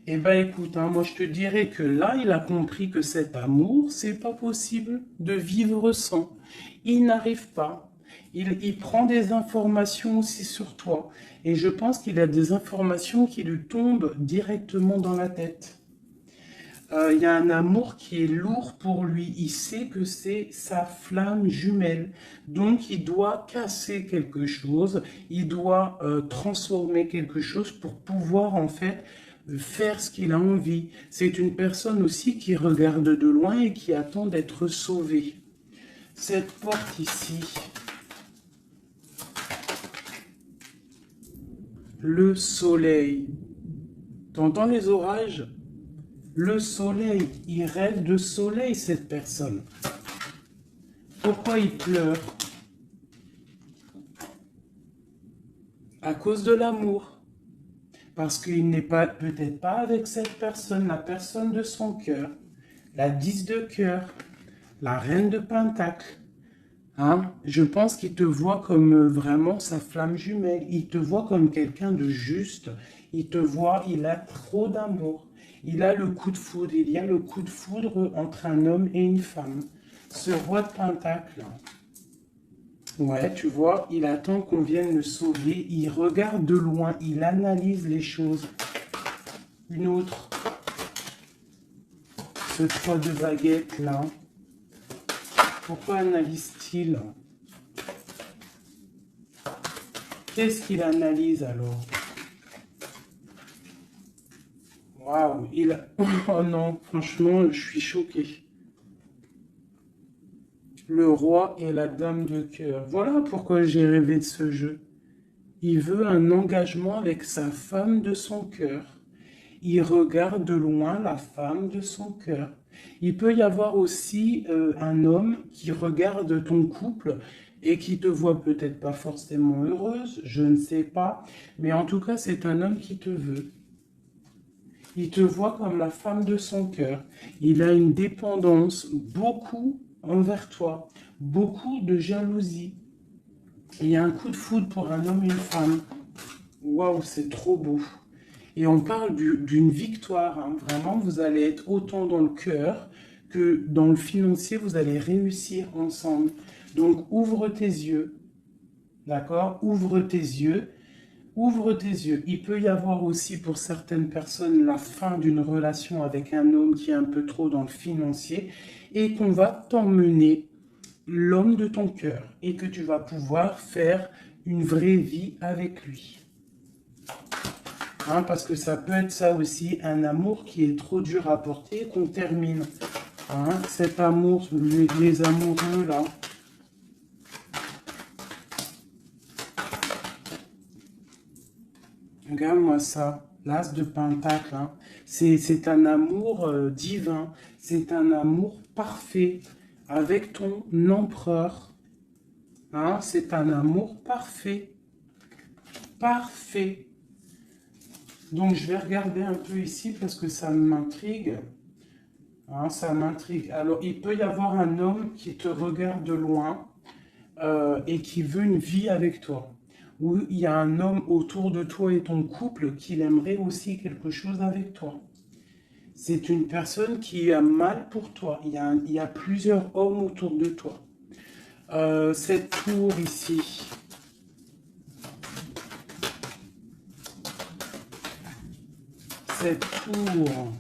et ben écoute, hein, moi je te dirais que là, il a compris que cet amour, c'est pas possible de vivre sans. Il n'arrive pas. Il prend des informations aussi sur toi. Et je pense qu'il a des informations qui lui tombent directement dans la tête. Il y a un amour qui est lourd pour lui. Il sait que c'est sa flamme jumelle. Donc, il doit casser quelque chose. Il doit transformer quelque chose pour pouvoir, en fait, faire ce qu'il a envie. C'est une personne aussi qui regarde de loin et qui attend d'être sauvée. Cette porte ici, le soleil. T'entends les orages? Le soleil, il rêve de soleil, cette personne. Pourquoi il pleure? À cause de l'amour. Parce qu'il n'est pas, peut-être pas avec cette personne, la personne de son cœur. La 10 de cœur. La reine de pentacle. Hein? Je pense qu'il te voit comme vraiment sa flamme jumelle. Il te voit comme quelqu'un de juste. Il te voit, il a trop d'amour. Il a le coup de foudre. Il y a le coup de foudre entre un homme et une femme. Ce roi de pentacle. Ouais, tu vois, il attend qu'on vienne le sauver. Il regarde de loin. Il analyse les choses. Une autre. Ce 3 de baguette là. Pourquoi analyse-t-il? Qu'est-ce qu'il analyse alors? Waouh, il a... Oh non, franchement, je suis choqué. Le roi et la dame de cœur. Voilà pourquoi j'ai rêvé de ce jeu. Il veut un engagement avec sa femme de son cœur. Il regarde de loin la femme de son cœur. Il peut y avoir aussi un homme qui regarde ton couple et qui te voit peut-être pas forcément heureuse, je ne sais pas, mais en tout cas c'est un homme qui te veut. Il te voit comme la femme de son cœur. Il a une dépendance beaucoup envers toi, beaucoup de jalousie. Il y a un coup de foudre pour un homme et une femme. Waouh, c'est trop beau. Et on parle d'une victoire, hein. Vraiment, vous allez être autant dans le cœur que dans le financier, vous allez réussir ensemble. Donc, ouvre tes yeux, d'accord? Ouvre tes yeux, ouvre tes yeux. Il peut y avoir aussi pour certaines personnes la fin d'une relation avec un homme qui est un peu trop dans le financier et qu'on va t'emmener l'homme de ton cœur et que tu vas pouvoir faire une vraie vie avec lui. Hein, parce que ça peut être ça aussi, un amour qui est trop dur à porter, qu'on termine. Hein, cet amour, les amoureux là. Regarde-moi ça, l'as de pentacle. Hein. C'est un amour divin, c'est un amour parfait avec ton empereur. Hein, c'est un amour parfait. Parfait. Donc, je vais regarder un peu ici parce que ça m'intrigue. Hein, ça m'intrigue. Alors, il peut y avoir un homme qui te regarde de loin et qui veut une vie avec toi. Ou il y a un homme autour de toi et ton couple qui aimerait aussi quelque chose avec toi. C'est une personne qui a mal pour toi. Il y a plusieurs hommes autour de toi. Cette tour ici... Cette tour,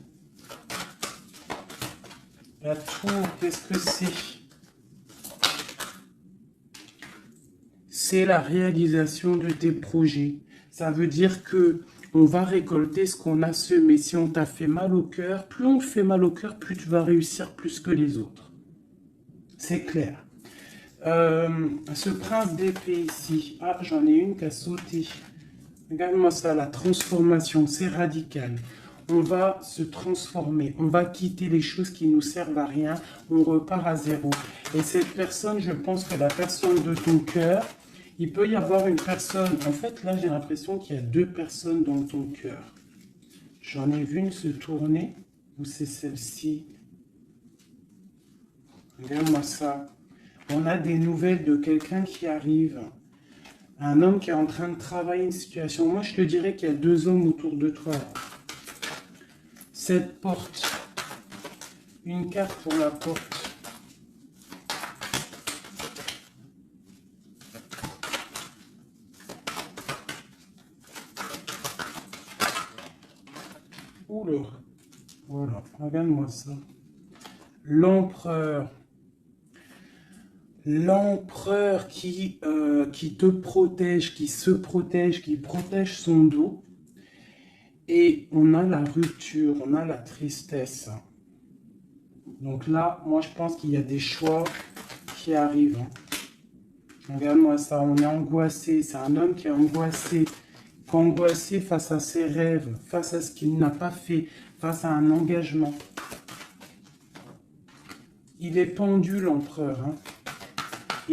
la tour, qu'est-ce que c'est? C'est la réalisation de tes projets. Ça veut dire que on va récolter ce qu'on a semé. Si on t'a fait mal au cœur, plus on te fait mal au cœur, plus tu vas réussir plus que les autres. C'est clair. Ce prince d'épée ici, ah, j'en ai une qui a sauté. Regarde-moi ça, la transformation, c'est radical. On va se transformer, on va quitter les choses qui nous servent à rien, on repart à zéro. Et cette personne, je pense que la personne de ton cœur, il peut y avoir une personne, en fait là j'ai l'impression qu'il y a deux personnes dans ton cœur. J'en ai vu une se tourner, ou c'est celle-ci. Regarde-moi ça. On a des nouvelles de quelqu'un qui arrive. Un homme qui est en train de travailler une situation. Moi, je te dirais qu'il y a deux hommes autour de toi. Cette porte. Une carte pour la porte. Oula. Voilà, regarde-moi ça. L'empereur. L'empereur qui te protège, qui se protège, qui protège son dos. Et on a la rupture, on a la tristesse. Donc là, moi je pense qu'il y a des choix qui arrivent. Regarde-moi ça, on est angoissé. C'est un homme qui est angoissé face à ses rêves, face à ce qu'il n'a pas fait, face à un engagement. Il est pendu, l'empereur.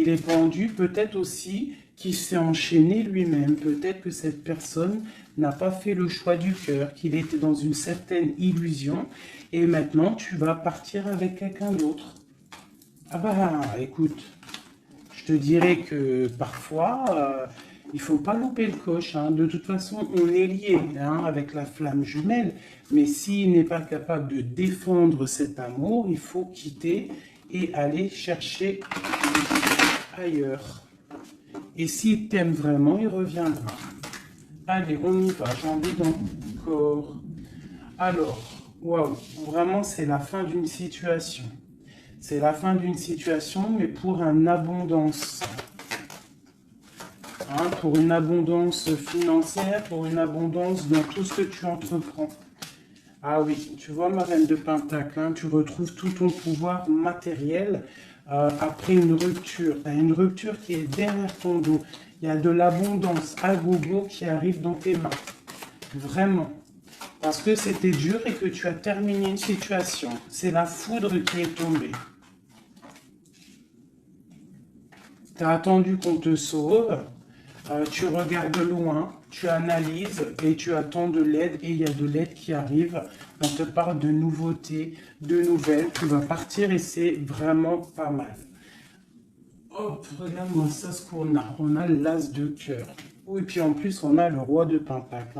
Il est pendu, peut-être aussi qu'il s'est enchaîné lui-même. Peut-être que cette personne n'a pas fait le choix du cœur, qu'il était dans une certaine illusion. Et maintenant, tu vas partir avec quelqu'un d'autre. Ah bah, écoute, je te dirais que parfois, il ne faut pas louper le coche. De toute façon, on est lié avec la flamme jumelle. Mais s'il n'est pas capable de défendre cet amour, il faut quitter et aller chercher ailleurs. Et s'il t'aime vraiment, il reviendra. Allez, on y va. J'ai envie d'encore. Alors, waouh, vraiment, c'est la fin d'une situation. C'est la fin d'une situation, mais pour une abondance. Pour une abondance financière, pour une abondance dans tout ce que tu entreprends. Ah oui, tu vois, ma reine de Pentacle, tu retrouves tout ton pouvoir matériel après une rupture. Tu as une rupture qui est derrière ton dos. Il y a de l'abondance à gogo qui arrive dans tes mains. Vraiment. Parce que c'était dur et que tu as terminé une situation. C'est la foudre qui est tombée. Tu as attendu qu'on te sauve. Tu regardes loin, tu analyses et tu attends de l'aide et il y a de l'aide qui arrive. On te parle de nouveautés, de nouvelles. Tu vas partir et c'est vraiment pas mal. Hop, regarde-moi ça ce qu'on a. On a l'as de cœur. Oui, puis en plus, on a le roi de Pentacle.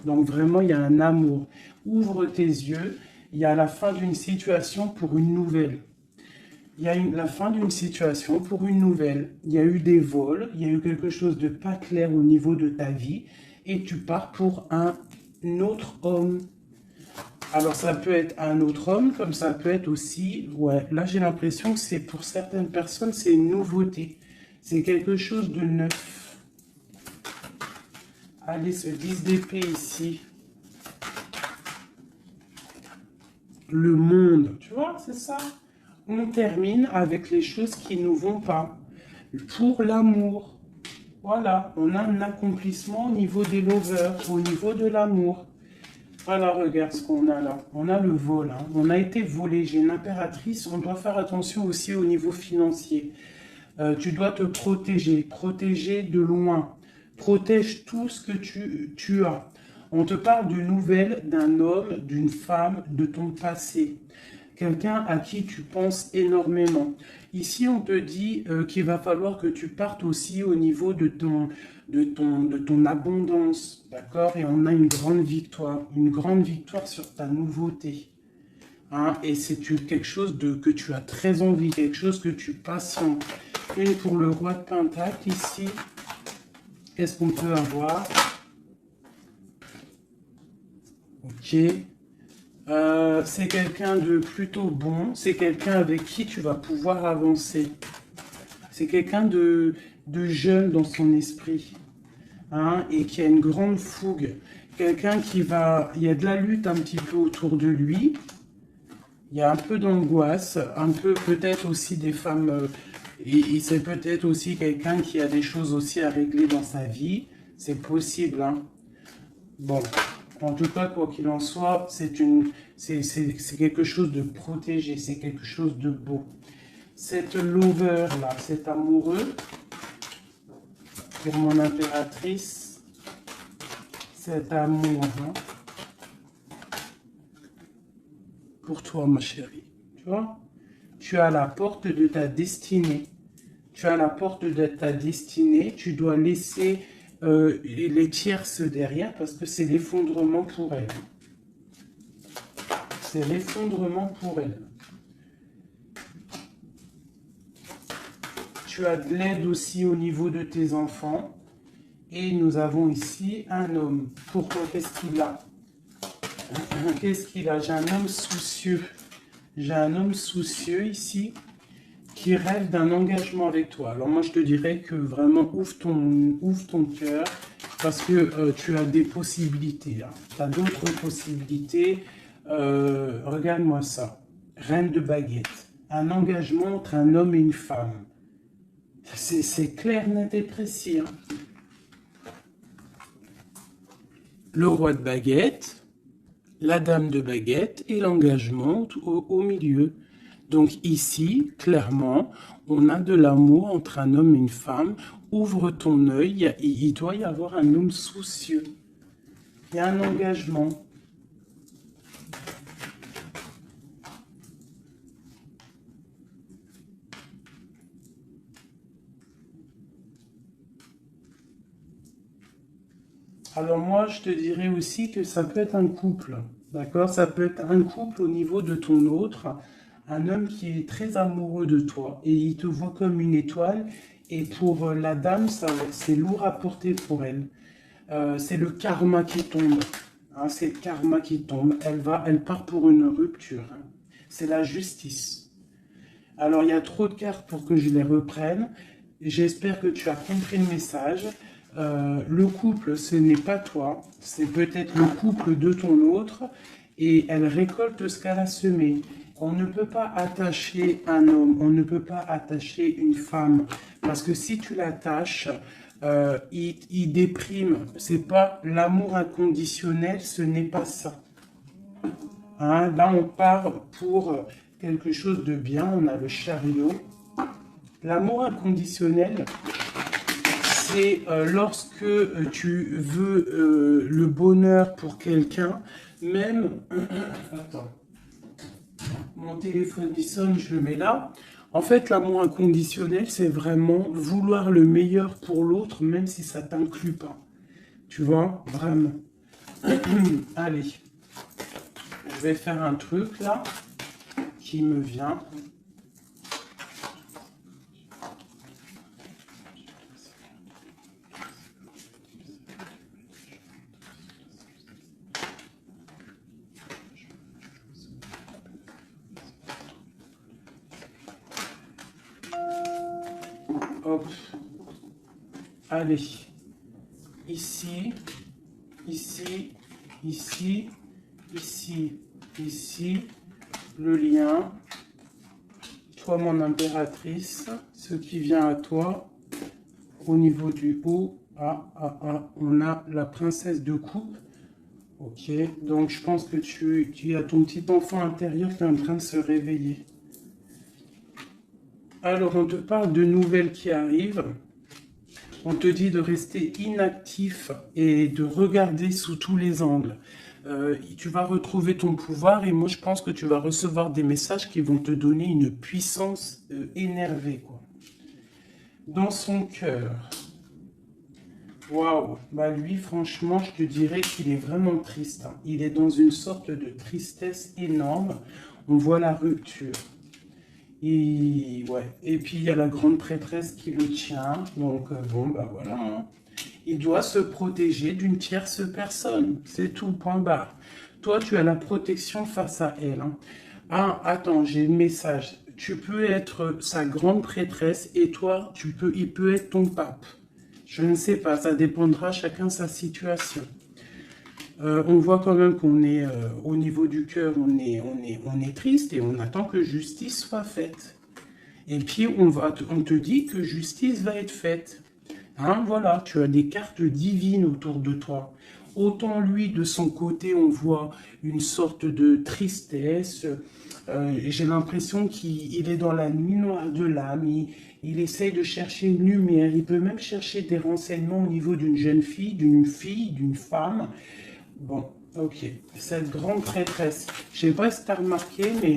Donc vraiment, il y a un amour. Ouvre tes yeux. Il y a la fin d'une situation pour une nouvelle. Il y a la fin d'une situation pour une nouvelle. Il y a eu des vols, il y a eu quelque chose de pas clair au niveau de ta vie et tu pars pour un autre homme. Alors ça peut être un autre homme, comme ça peut être aussi... Ouais, là j'ai l'impression que c'est pour certaines personnes, c'est une nouveauté. C'est quelque chose de neuf. Allez, ce 10 d'épée ici. Le monde, tu vois, c'est ça. On termine avec les choses qui ne nous vont pas. Pour l'amour. Voilà, on a un accomplissement au niveau des lovers, au niveau de l'amour. Voilà, regarde ce qu'on a là. On a le vol. On a été volé. J'ai une impératrice. On doit faire attention aussi au niveau financier. Tu dois te protéger. Protéger de loin. Protège tout ce que tu as. On te parle de nouvelles d'un homme, d'une femme, de ton passé. Quelqu'un à qui tu penses énormément. Ici, on te dit qu'il va falloir que tu partes aussi au niveau de ton abondance, d'accord? Et on a une grande victoire sur ta nouveauté. Et c'est quelque chose que tu as très envie, quelque chose que tu patientes. Une pour le roi de Pentacle ici. Qu'est-ce qu'on peut avoir? Ok. C'est quelqu'un de plutôt bon, c'est quelqu'un avec qui tu vas pouvoir avancer. C'est quelqu'un de jeune dans son esprit, et qui a une grande fougue. Quelqu'un qui va... Il y a de la lutte un petit peu autour de lui. Il y a un peu d'angoisse, un peu peut-être aussi des femmes... et c'est peut-être aussi quelqu'un qui a des choses aussi à régler dans sa vie. C'est possible, Bon, en tout cas, quoi qu'il en soit, c'est quelque chose de protégé, c'est quelque chose de beau. Cette lover là, cet amoureux, pour mon impératrice, cet amour, hein, pour toi, ma chérie. Tu vois, tu as la porte de ta destinée. Tu as la porte de ta destinée. Tu dois laisser les tierces derrière parce que c'est l'effondrement pour elle. C'est l'effondrement pour elle. Tu as de l'aide aussi au niveau de tes enfants. Et nous avons ici un homme. Pourquoi? Qu'est-ce qu'il a? Qu'est-ce qu'il a? J'ai un homme soucieux. J'ai un homme soucieux ici qui rêve d'un engagement avec toi. Alors moi, je te dirais que vraiment ouvre ton cœur parce que tu as des possibilités. Hein. Tu as d'autres possibilités. Regarde-moi ça. Reine de baguette. Un engagement entre un homme et une femme. C'est clair, net et précis. Hein. Le roi de baguette, la dame de baguette et l'engagement au milieu. Donc ici, clairement, on a de l'amour entre un homme et une femme. Ouvre ton œil, il doit y avoir un homme soucieux. Il y a un engagement. Alors moi, je te dirais aussi que ça peut être un couple, d'accord? Ça peut être un couple au niveau de ton autre, un homme qui est très amoureux de toi et il te voit comme une étoile. Et pour la dame, c'est lourd à porter pour elle. C'est le karma qui tombe. Hein, c'est le karma qui tombe. Elle part pour une rupture. Hein. C'est la justice. Alors, il y a trop de cartes pour que je les reprenne. J'espère que tu as compris le message. Le couple, ce n'est pas toi. C'est peut-être le couple de ton autre. Et elle récolte ce qu'elle a semé. On ne peut pas attacher un homme, on ne peut pas attacher une femme. Parce que si tu l'attaches, il déprime. C'est pas l'amour inconditionnel, ce n'est pas ça. Hein, là, on part pour quelque chose de bien. On a le chariot. L'amour inconditionnel, c'est lorsque tu veux le bonheur pour quelqu'un, même... Attends. Mon téléphone qui sonne, je le mets là. En fait, l'amour inconditionnel, c'est vraiment vouloir le meilleur pour l'autre, même si ça t'inclut pas. Tu vois, vraiment. Allez, je vais faire un truc là qui me vient. Hop. Allez. Ici, ici, ici, ici, ici. Le lien. Toi, mon impératrice. Ce qui vient à toi. Au niveau du haut. On a la princesse de coupe. Ok. Donc, je pense que tu as ton petit enfant intérieur qui est en train de se réveiller. Alors, on te parle de nouvelles qui arrivent. On te dit de rester inactif et de regarder sous tous les angles. Tu vas retrouver ton pouvoir et moi, je pense que tu vas recevoir des messages qui vont te donner une puissance énervée, quoi. Dans son cœur. Waouh. Bah lui, franchement, je te dirais qu'il est vraiment triste. Hein. Il est dans une sorte de tristesse énorme. On voit la rupture. Et puis il y a la grande prêtresse qui le tient, donc bon, bah voilà. Hein. Il doit se protéger d'une tierce personne, c'est tout, point barre. Toi, tu as la protection face à elle. Hein. Ah, attends, j'ai le message. Tu peux être sa grande prêtresse et toi, il peut être ton pape. Je ne sais pas, ça dépendra chacun sa situation. On voit quand même qu'on est au niveau du cœur, on est triste et on attend que justice soit faite. Et puis on te dit que justice va être faite. Hein, voilà, tu as des cartes divines autour de toi. Autant lui, de son côté, on voit une sorte de tristesse. J'ai l'impression qu'il est dans la nuit noire de l'âme. Il essaye de chercher une lumière. Il peut même chercher des renseignements au niveau d'une jeune fille, d'une femme. Bon, ok. Cette grande prêtresse. Je ne sais pas si tu as remarqué, mais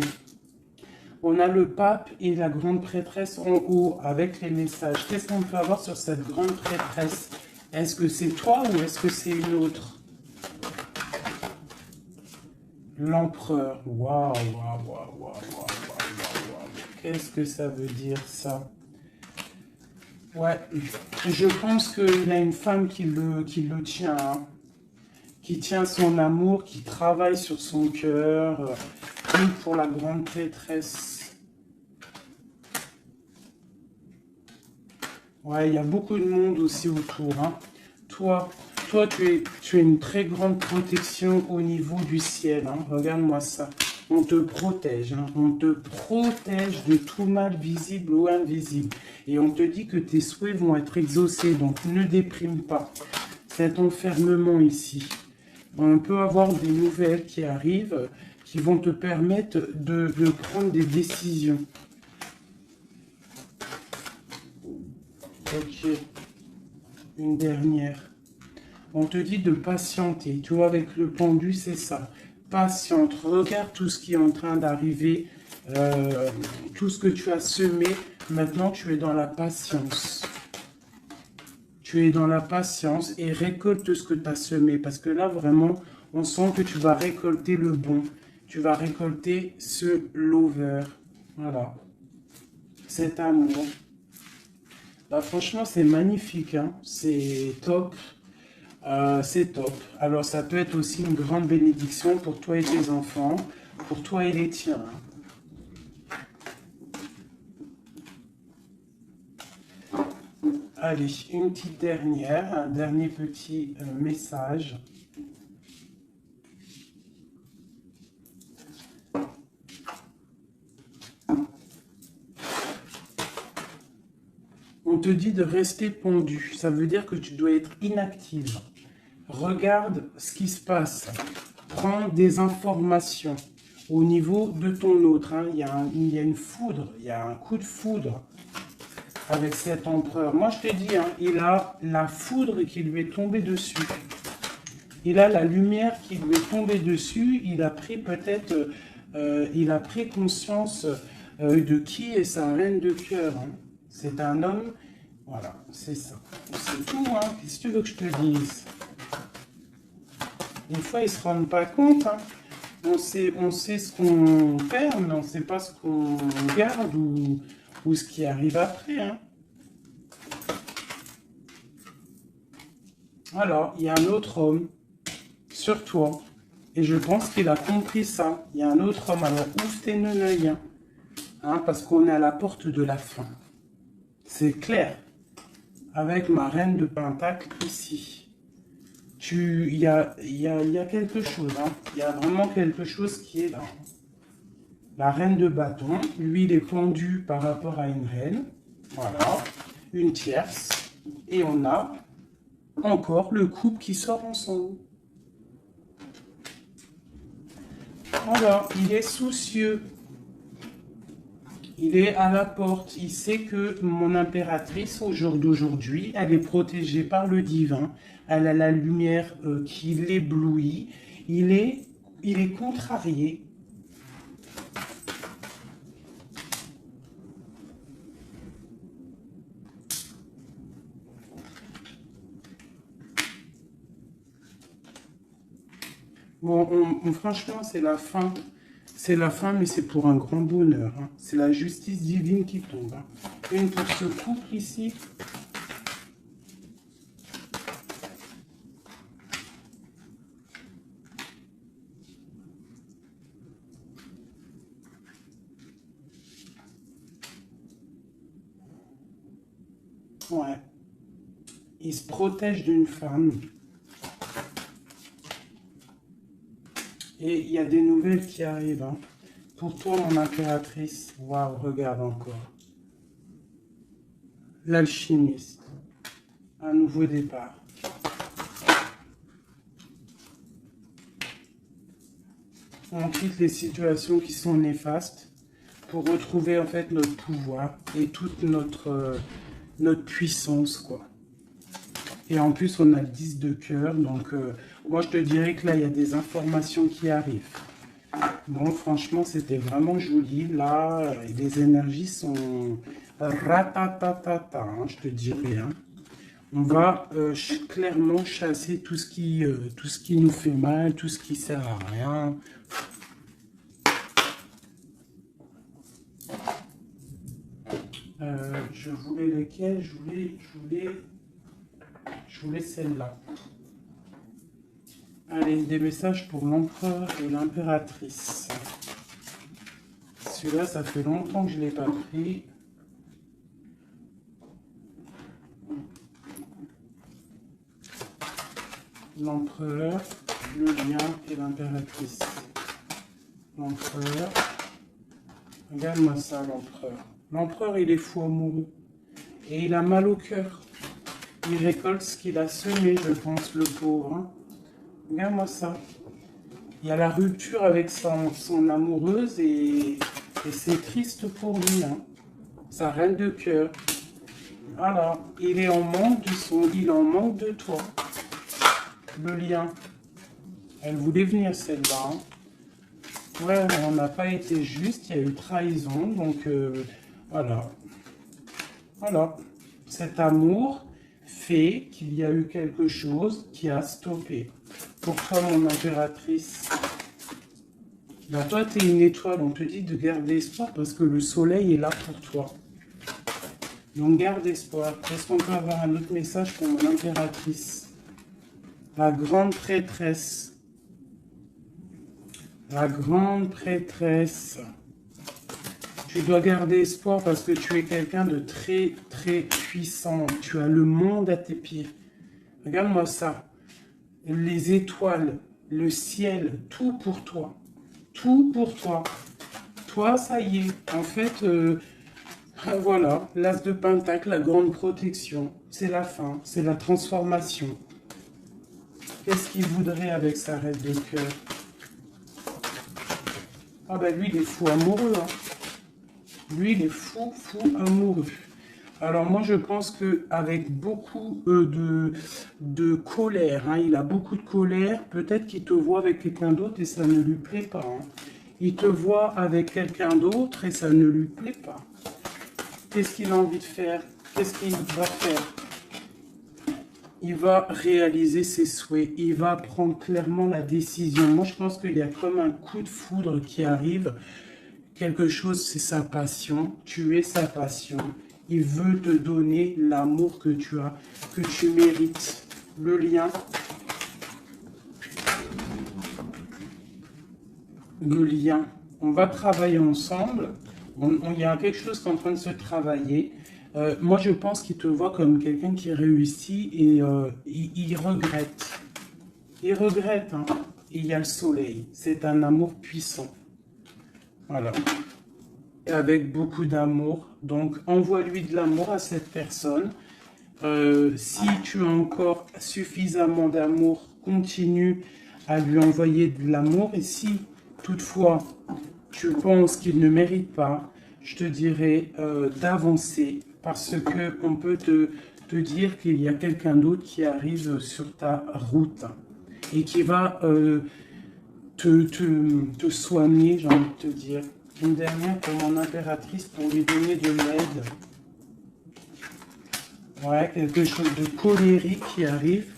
on a le pape et la grande prêtresse en haut avec les messages. Qu'est-ce qu'on peut avoir sur cette grande prêtresse? Est-ce que c'est toi ou est-ce que c'est une autre? L'empereur. Waouh, waouh, waouh, waouh, waouh, waouh. Qu'est-ce que ça veut dire ça? Ouais, je pense qu'il a une femme qui le tient, hein, qui tient son amour, qui travaille sur son cœur, pour la grande prêtresse. Ouais, il y a beaucoup de monde aussi autour, hein. Toi, tu es une très grande protection au niveau du ciel, hein. Regarde-moi ça. On te protège, hein. On te protège de tout mal visible ou invisible. Et on te dit que tes souhaits vont être exaucés, donc ne déprime pas. Cet enfermement ici. On peut avoir des nouvelles qui arrivent, qui vont te permettre de prendre des décisions. Ok. Une dernière. On te dit de patienter. Tu vois, avec le pendu, c'est ça. Patiente. Regarde tout ce qui est en train d'arriver. Tout ce que tu as semé. Maintenant, tu es dans la patience. Tu es dans la patience et récolte ce que tu as semé. Parce que là, vraiment, on sent que tu vas récolter le bon. Tu vas récolter ce lover. Voilà. Cet amour. Bah, franchement, c'est magnifique, hein. C'est top. C'est top. Alors, ça peut être aussi une grande bénédiction pour toi et tes enfants, pour toi et les tiens. Allez, une petite dernière, un dernier petit message. On te dit de rester pendu. Ça veut dire que tu dois être inactive. Regarde ce qui se passe. Prends des informations au niveau de ton autre, hein. Il y a une foudre, il y a un coup de foudre avec cet empereur. Moi, je te dis, hein, il a la foudre qui lui est tombée dessus. Il a la lumière qui lui est tombée dessus. Il a pris peut-être, il a pris conscience de qui est sa reine de cœur, hein. C'est un homme, voilà, c'est ça. C'est tout, hein. Qu'est-ce que tu veux que je te dise? Des fois, ils ne se rendent pas compte, hein. On sait ce qu'on perd, mais on ne sait pas ce qu'on garde ou ce qui arrive après, hein. Alors, il y a un autre homme sur toi. Et je pense qu'il a compris ça. Il y a un autre homme. Alors, ouvre tes l'œil, hein, parce qu'on est à la porte de la fin. C'est clair. Avec ma reine de Pentacle ici. Il y a quelque chose. Hein. Il y a vraiment quelque chose qui est là. La reine de bâton. Lui, il est pendu par rapport à une reine. Voilà. Une tierce. Et on a encore le couple qui sort ensemble. Alors, il est soucieux. Il est à la porte. Il sait que mon impératrice, au jour d'aujourd'hui, elle est protégée par le divin. Elle a la lumière qui l'éblouit. Il est contrarié. Bon, franchement, c'est la fin. C'est la fin, mais c'est pour un grand bonheur, hein. C'est la justice divine qui tombe, hein. Une pour ce couple ici. Ouais. Il se protège d'une femme. Et il y a des nouvelles qui arrivent, hein. Pour toi, mon impératrice, waouh, regarde encore. L'alchimiste. Un nouveau départ. On quitte les situations qui sont néfastes pour retrouver en fait notre pouvoir et toute notre puissance, quoi. Et en plus, on a le 10 de cœur, donc moi je te dirais que là, il y a des informations qui arrivent. Bon, franchement, c'était vraiment joli. Là, les énergies sont ratatatata, hein, je te dirais. Hein. On va clairement chasser tout ce qui nous fait mal, tout ce qui sert à rien. Je voulais lesquelles? Je voulais celle-là. Allez, des messages pour l'empereur et l'impératrice. Celui-là, ça fait longtemps que je ne l'ai pas pris. L'empereur, le lien et l'impératrice. L'empereur. Regarde-moi ça, l'empereur. L'empereur, il est fou amoureux. Et il a mal au cœur. Il récolte ce qu'il a semé, je pense, le pauvre. Hein. Regarde-moi ça. Il y a la rupture avec son amoureuse et c'est triste pour lui. Hein. Sa reine de cœur. Voilà. Il est en manque il est en manque de toi. Le lien. Elle voulait venir celle-là. Hein. Ouais, on n'a pas été juste, il y a eu trahison, donc voilà. Voilà. Cet amour fait qu'il y a eu quelque chose qui a stoppé. Pour toi, mon impératrice, là, toi, tu es une étoile, on te dit de garder espoir parce que le soleil est là pour toi. Donc, garde espoir. Est-ce qu'on peut avoir un autre message pour mon impératrice? La grande prêtresse. La grande prêtresse. Tu dois garder espoir parce que tu es quelqu'un de très, très puissant. Tu as le monde à tes pieds. Regarde-moi ça. Les étoiles, le ciel, tout pour toi. Tout pour toi. Toi, ça y est. En fait, voilà. L'as de Pentacle, la grande protection. C'est la fin. C'est la transformation. Qu'est-ce qu'il voudrait avec sa reine de cœur? Ah ben lui, il est fou amoureux. Hein. Lui, il est fou amoureux. Alors moi, je pense qu'avec beaucoup de colère, hein, il a beaucoup de colère, peut-être qu'il te voit avec quelqu'un d'autre et ça ne lui plaît pas. Hein. Il te voit avec quelqu'un d'autre et ça ne lui plaît pas. Qu'est-ce qu'il a envie de faire? Qu'est-ce qu'il va faire? Il va réaliser ses souhaits, il va prendre clairement la décision. Moi, je pense qu'il y a comme un coup de foudre qui arrive. Quelque chose, c'est sa passion. Tu es sa passion. Il veut te donner l'amour que tu as, que tu mérites. Le lien. Le lien. On va travailler ensemble. Il y a quelque chose qui est en train de se travailler. Moi, je pense qu'il te voit comme quelqu'un qui réussit et il regrette. Il regrette, hein. Et il y a le soleil. C'est un amour puissant. Voilà. Et avec beaucoup d'amour. Donc, envoie-lui de l'amour à cette personne. Si tu as encore suffisamment d'amour, continue à lui envoyer de l'amour. Et si, toutefois, tu penses qu'il ne mérite pas, je te dirais d'avancer. Parce qu'on peut te dire qu'il y a quelqu'un d'autre qui arrive sur ta route et qui va te soigner, j'ai envie de te dire. Une dernière pour mon impératrice pour lui donner de l'aide. Ouais, quelque chose de colérique qui arrive.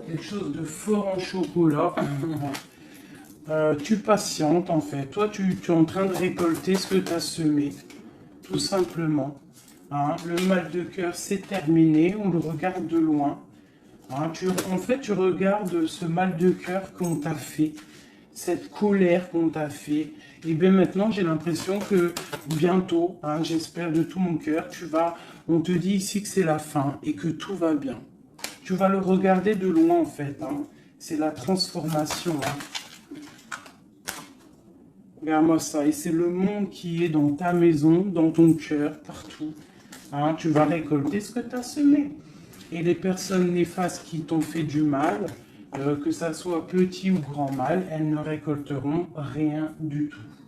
Quelque chose de fort en chocolat. Tu patientes en fait. Toi, tu es en train de récolter ce que tu as semé. Tout simplement. Hein, le mal de cœur, c'est terminé. On le regarde de loin. Hein, en fait, tu regardes ce mal de cœur qu'on t'a fait. Cette colère qu'on t'a fait. Et bien maintenant, j'ai l'impression que bientôt, hein, j'espère de tout mon cœur, on te dit ici que c'est la fin et que tout va bien. Tu vas le regarder de loin en fait. Hein. C'est la transformation. Hein. Regarde-moi ça. Et c'est le monde qui est dans ta maison, dans ton cœur, partout. Hein, tu vas récolter ce que tu as semé. Et les personnes néfastes qui t'ont fait du mal, que ça soit petit ou grand mâle, elles ne récolteront rien du tout.